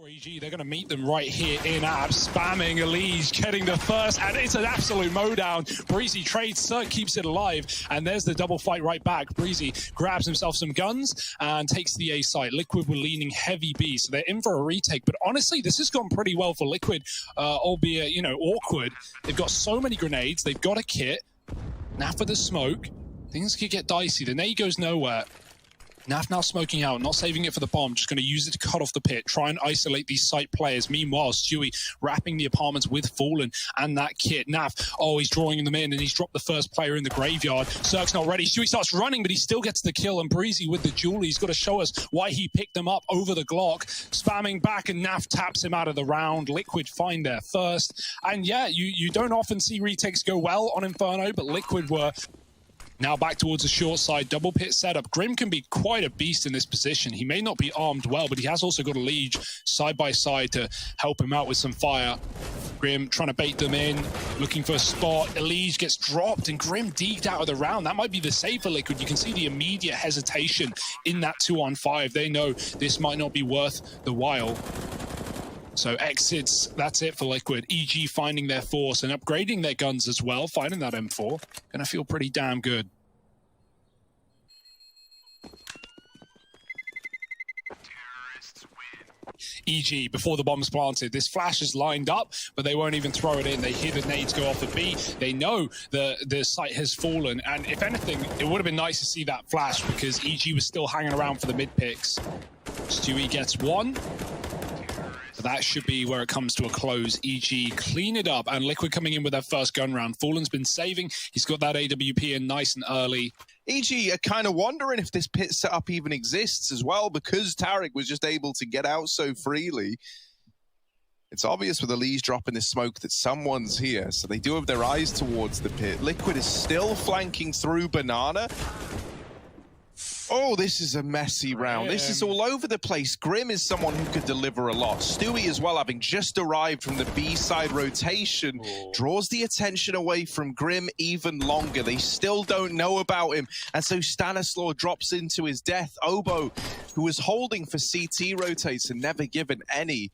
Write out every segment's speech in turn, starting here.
For EG, they're going to meet them right here in app, spamming Elise, getting the first, and it's an absolute mowdown. Breezy trades, Cirque keeps it alive, and there's the double fight right back. Breezy grabs himself some guns and takes the A site. Liquid were leaning heavy B, so they're in for a retake. But honestly, this has gone pretty well for Liquid, albeit, you know, awkward. They've got so many grenades, they've got a kit. Now for the smoke, things could get dicey. The nade goes nowhere. Naf now smoking out, not saving it for the bomb, just going to use it to cut off the pit, try and isolate these site players. Meanwhile, Stewie wrapping the apartments with Fallen and that kit. Naf, oh, he's drawing them in, and he's dropped the first player in the graveyard. Cirque's not ready. Stewie starts running, but he still gets the kill, and Breezy with the duel. He's got to show us why he picked them up over the Glock, spamming back, and Naf taps him out of the round. Liquid find their first. And yeah, you don't often see retakes go well on Inferno, but Liquid were... Now back towards the short side, double pit setup. Grim can be quite a beast in this position. He may not be armed well, but he has also got a Liege side by side to help him out with some fire. Grim trying to bait them in, looking for a spot. Liege gets dropped, and Grim deked out of the round. That might be the save for Liquid. You can see the immediate hesitation in that 2-on-5. They know this might not be worth the while. So exits, that's it for Liquid. EG finding their force and upgrading their guns as well, finding that M4. Gonna feel pretty damn good. EG, before the bomb's planted, this flash is lined up, but they won't even throw it in. They hear the nades go off the B. They know the site has fallen, and if anything, it would have been nice to see that flash because EG was still hanging around for the mid picks. Stewie gets one. That should be where it comes to a close. EG clean it up, and Liquid coming in with their first gun round. Fallen's been saving. He's got that AWP in nice and early. EG are kind of wondering if this pit setup even exists as well, because Tarek was just able to get out so freely. It's obvious with Elise dropping this smoke that someone's here, so they do have their eyes towards the pit. Liquid is still flanking through Banana. Oh, this is a messy round. This is all over the place. Grim is someone who could deliver a lot. Stewie as well, having just arrived from the B-side rotation, draws the attention away from Grim even longer. They still don't know about him. And so Stanislaw drops into his death. Obo, who was holding for CT rotates and never given any,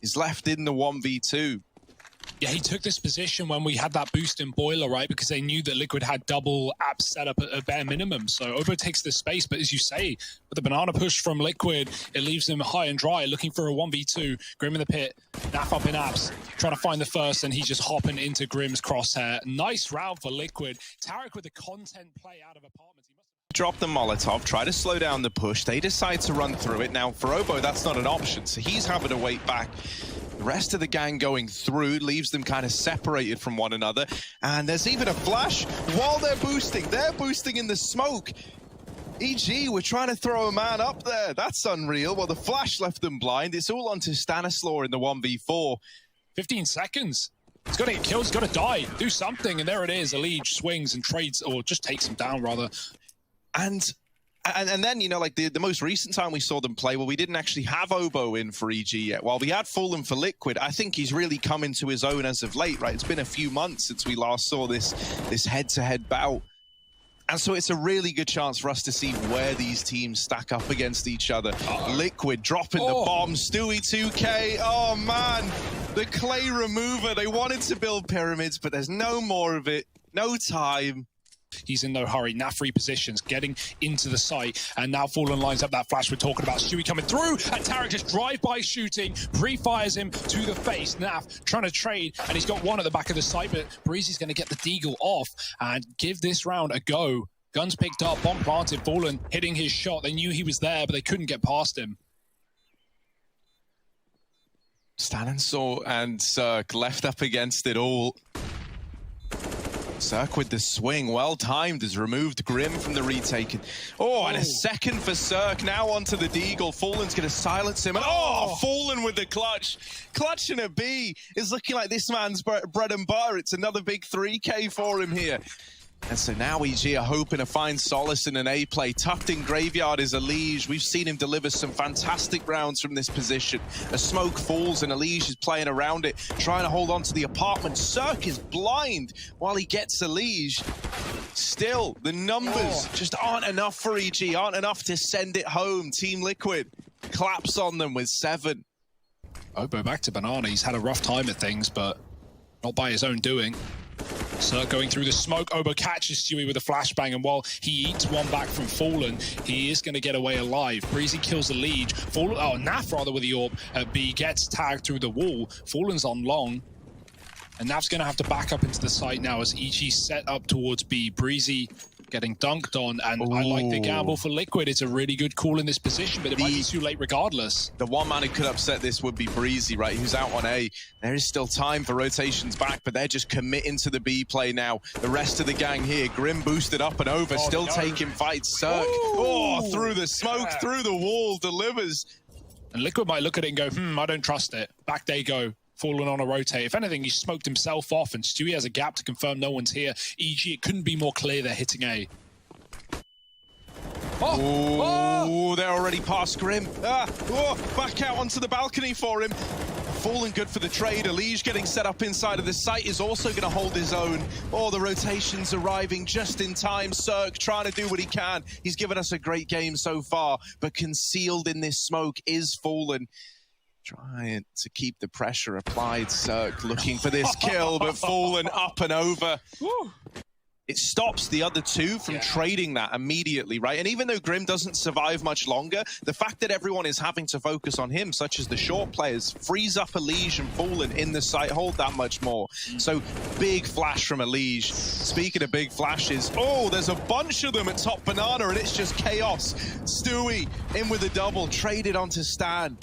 is left in the 1v2. Yeah, he took this position when we had that boost in Boiler, right? Because they knew that Liquid had double app set up at a bare minimum. So Obo takes this space, but as you say, with the banana push from Liquid, it leaves them high and dry, looking for a 1v2. Grim in the pit, Naf up in apps, trying to find the first, and he's just hopping into Grim's crosshair. Nice round for Liquid. Tarek with the content play out of apartments. Drop the Molotov, try to slow down the push. They decide to run through it. Now, for Obo, that's not an option, so he's having to wait back. The rest of the gang going through leaves them kind of separated from one another. And there's even a flash while they're boosting. They're boosting in the smoke. EG, we're trying to throw a man up there. That's unreal. Well, the flash left them blind. It's all onto Stanislaw in the 1v4. 15 seconds. He's got to get killed. He's got to die. Do something. And there it is. Elise swings and trades, or just takes him down, rather. And then, you know, like the most recent time we saw them play, well, we didn't actually have Obo in for EG yet. While we had Fallen for Liquid, I think he's really come into his own as of late, right? It's been a few months since we last saw this head-to-head bout. And so it's a really good chance for us to see where these teams stack up against each other. Liquid dropping the bomb, Stewie 2K, oh man, the clay remover. They wanted to build pyramids, but there's no more of it, no time. He's in no hurry. Naf repositions, getting into the site, and now Fallen lines up that flash we're talking about. Stewie coming through, and Tarek just drive-by shooting, pre-fires him to the face. Naf trying to trade, and he's got one at the back of the site, but Breezy's going to get the deagle off and give this round a go. Guns picked up, bomb planted, Fallen hitting his shot. They knew he was there, but they couldn't get past him. Stanislaw and Cirque left up against it all. Cirque with the swing, well timed, has removed Grim from the retake. Oh, and a second for Cirque, now onto the deagle. Fallen's going to silence him. And Fallen with the clutch. Clutch and a B is looking like this man's bread and butter. It's another big 3K for him here. And so now EG are hoping to find solace in an A play. Tucked in graveyard is Elise. We've seen him deliver some fantastic rounds from this position. A smoke falls and Elise is playing around it, trying to hold on to the apartment. Cirque is blind while he gets Elise. Still, the numbers just aren't enough for EG, aren't enough to send it home. Team Liquid claps on them with 7. Obo back to Banana. He's had a rough time at things, but not by his own doing. Cirque going through the smoke. Obo catches Stewie with a flashbang, and while he eats one back from Fallen, he is going to get away alive. Breezy kills the Liege. Fallen, Naf rather with the orb. B gets tagged through the wall. Fallen's on long. And Naf's going to have to back up into the site now as EG's set up towards B. Breezy getting dunked on, and I like the gamble for Liquid. It's a really good call in this position, but it might be too late regardless. The one man who could upset this would be Breezy, right? Who's out on A. There is still time for rotations back, but they're just committing to the B play now. The rest of the gang here, Grim boosted up and over, still taking fights. Cirque, through the smoke, through the wall, delivers. And Liquid might look at it and go, I don't trust it. Back they go. Fallen on a rotate. If anything, he smoked himself off, and Stewie has a gap to confirm no one's here. EG, it couldn't be more clear they're hitting A. They're already past Grim. Back out onto the balcony for him. Fallen good for the trade. Elige getting set up inside of the site is also going to hold his own. The rotations arriving just in time. Cirque trying to do what he can. He's given us a great game so far, but concealed in this smoke is Fallen. Trying to keep the pressure applied. Cirque looking for this kill, but Fallen up and over. It stops the other two from trading that immediately, right? And even though Grim doesn't survive much longer, the fact that everyone is having to focus on him, such as the short players, frees up Elige and Fallen in the site hold that much more. So big flash from Elige. Speaking of big flashes, there's a bunch of them at top Banana, and it's just chaos. Stewie in with a double, traded onto Stan.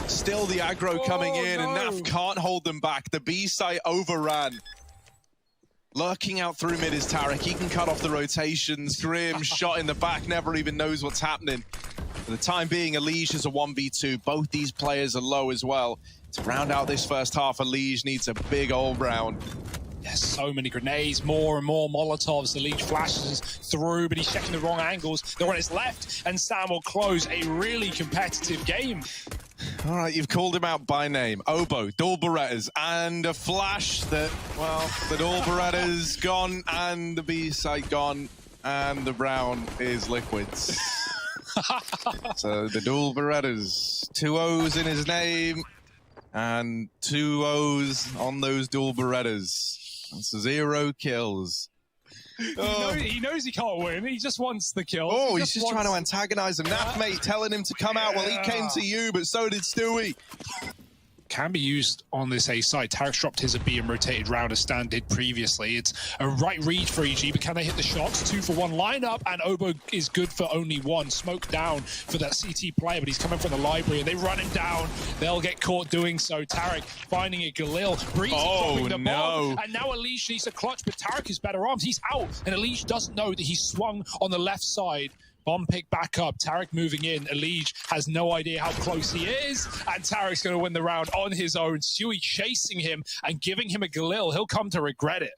Still the aggro coming in, and Naf can't hold them back. The B site overran. Lurking out through mid is Tarek. He can cut off the rotations. Grim shot in the back, never even knows what's happening. For the time being, Elige is a 1v2. Both these players are low as well. To round out this first half, Elige needs a big old round. There's so many grenades, more and more Molotovs. The Elige flashes through, but he's checking the wrong angles. They're on his left, and Sam will close a really competitive game. All right, you've called him out by name. Obo, dual Berettas, and a flash that, the dual Berettas gone, and the B side gone, and the brown is Liquids. So the dual Berettas, 2 O's in his name, and 2 O's on those dual Berettas. That's 0 kills. He knows he can't win. He just wants the kill. He's just trying to antagonize him. Naf, mate, telling him to come out. Well, he came to you, but so did Stewie. Can be used on this A side. Tarek's dropped his B and rotated round as Stan did previously. It's a right read for EG, but can they hit the shots? 2 for 1 lineup, and Obo is good for only 1. Smoke down for that CT player, but he's coming from the library, and they run him down. They'll get caught doing so. Tarek finding it. Galil, Breezy dropping the bomb, and now Elige needs a clutch, but Tarek is better armed. He's out, and Elige doesn't know that he's swung on the left side. Bomb pick back up, Tarek moving in. Elige has no idea how close he is, and Tarek's going to win the round on his own. Stewie chasing him and giving him a Galil. He'll come to regret it.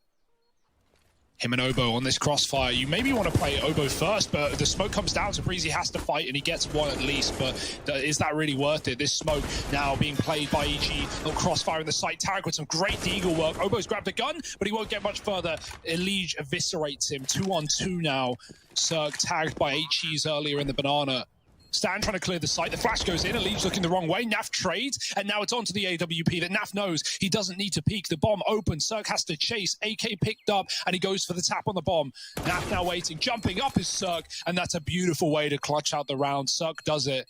Him and Obo on this crossfire. You maybe want to play Obo first, but the smoke comes down, so Breezy has to fight, and he gets 1 at least, but is that really worth it? This smoke now being played by EG. Little crossfire in the site. Tarek with some great deagle work. Obo's grabbed a gun, but he won't get much further. Elige eviscerates him. 2-on-2 now. Cirque tagged by HEs earlier in the Banana. Stan trying to clear the site. The flash goes in. Elige looking the wrong way. Naf trades, and now it's onto the AWP that Naf knows he doesn't need to peek. The bomb open. Cirque has to chase. AK picked up, and he goes for the tap on the bomb. Naf now waiting. Jumping up is Cirque, and that's a beautiful way to clutch out the round. Cirque does it.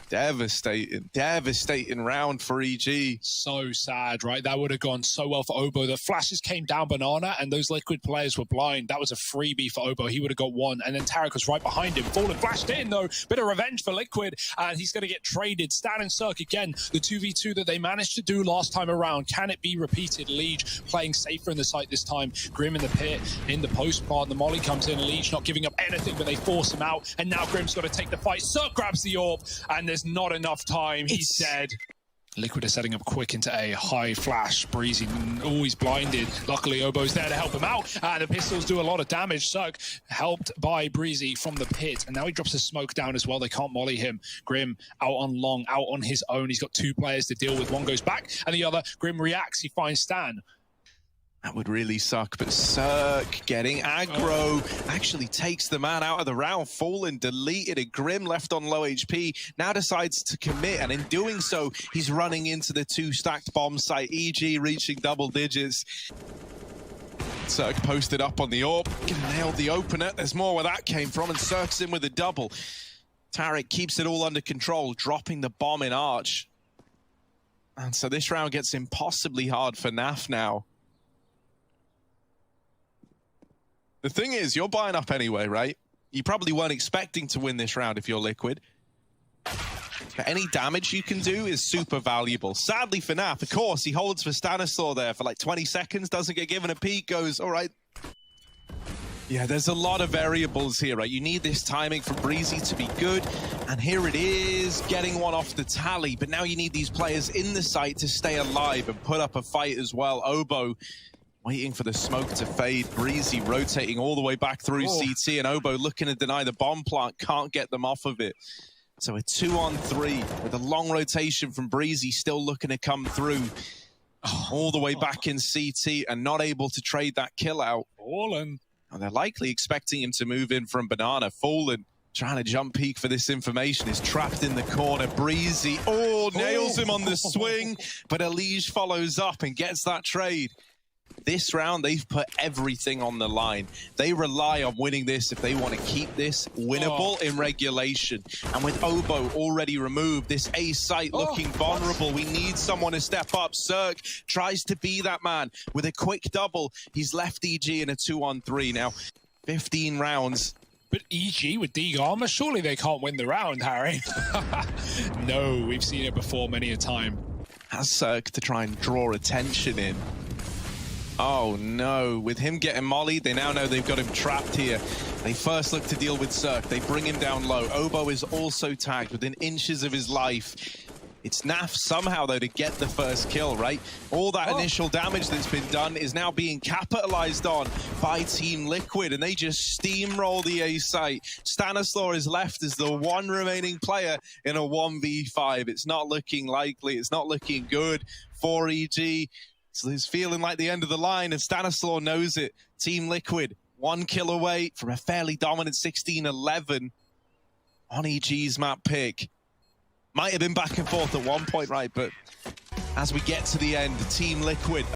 Devastating round for EG. So sad, right? That would have gone so well for Obo. The flashes came down Banana, and those Liquid players were blind. That was a freebie for Obo. He would have got 1, and then Tarek was right behind him. Fallen flashed in, though. Bit of revenge for Liquid, and he's going to get traded. Stan and Cirque again. The 2v2 that they managed to do last time around. Can it be repeated? Elige playing safer in the site this time. Grim in the pit, in the post part. The molly comes in. Elige not giving up anything, but they force him out, and now Grim's got to take the fight. Cirque grabs the orb, and there's not enough time. He's dead. Liquid are setting up quick into a high flash. Breezy always blinded. Luckily, Obo's there to help him out. The pistols do a lot of damage. Cirque helped by Breezy from the pit. And now he drops the smoke down as well. They can't molly him. Grim out on long, out on his own. He's got 2 players to deal with. One goes back and the other. Grim reacts. He finds Stan. That would really suck, but Cirque getting aggro actually takes the man out of the round. Fallen deleted, a Grim left on low HP, now decides to commit, and in doing so, he's running into the 2 stacked bomb site. EG reaching double digits. Cirque posted up on the AWP, nailed the opener. There's more where that came from, and Cirque's in with a double. Tariq keeps it all under control, dropping the bomb in Arch. And so this round gets impossibly hard for NAF now. The thing is, you're buying up anyway, right? You probably weren't expecting to win this round if you're Liquid. But any damage you can do is super valuable. Sadly for NAF, of course, he holds for Stanislaw there for like 20 seconds, doesn't get given a peek, goes, all right. Yeah, there's a lot of variables here, right? You need this timing for Breezy to be good. And here it is, getting one off the tally. But now you need these players in the site to stay alive and put up a fight as well. Obo waiting for the smoke to fade. Breezy rotating all the way back through CT, and Obo looking to deny the bomb plant, can't get them off of it. So a 2-on-3 with a long rotation from Breezy, still looking to come through. All the way back in CT and not able to trade that kill out. Fallen. And they're likely expecting him to move in from Banana. Fallen trying to jump peek for this information, is trapped in the corner. Breezy, nails him on the swing, but Elige follows up and gets that trade. This round, they've put everything on the line. They rely on winning this if they want to keep this winnable in regulation. And with Obo already removed, this A site looking vulnerable, we need someone to step up. Cirque tries to be that man with a quick double. He's left EG in a 2-on-3 now. 15 rounds. But EG with Deeg armor, surely they can't win the round, Harry. No, we've seen it before many a time. Has Cirque to try and draw attention in. Oh no, with him getting mollied, they now know they've got him trapped here. They first look to deal with Cirque, they bring him down low. Obo is also tagged within inches of his life. It's NAF somehow though to get the first kill, right? All that initial damage that's been done is now being capitalized on by Team Liquid, and they just steamroll the A site. Stanislaw is left as the one remaining player in a 1v5. It's not looking likely, it's not looking good for EG. So it's feeling like the end of the line, and Stanislaw knows it. Team Liquid, 1 kill away from a fairly dominant 16-11 on EG's map pick. Might have been back and forth at one point, right? But as we get to the end, Team Liquid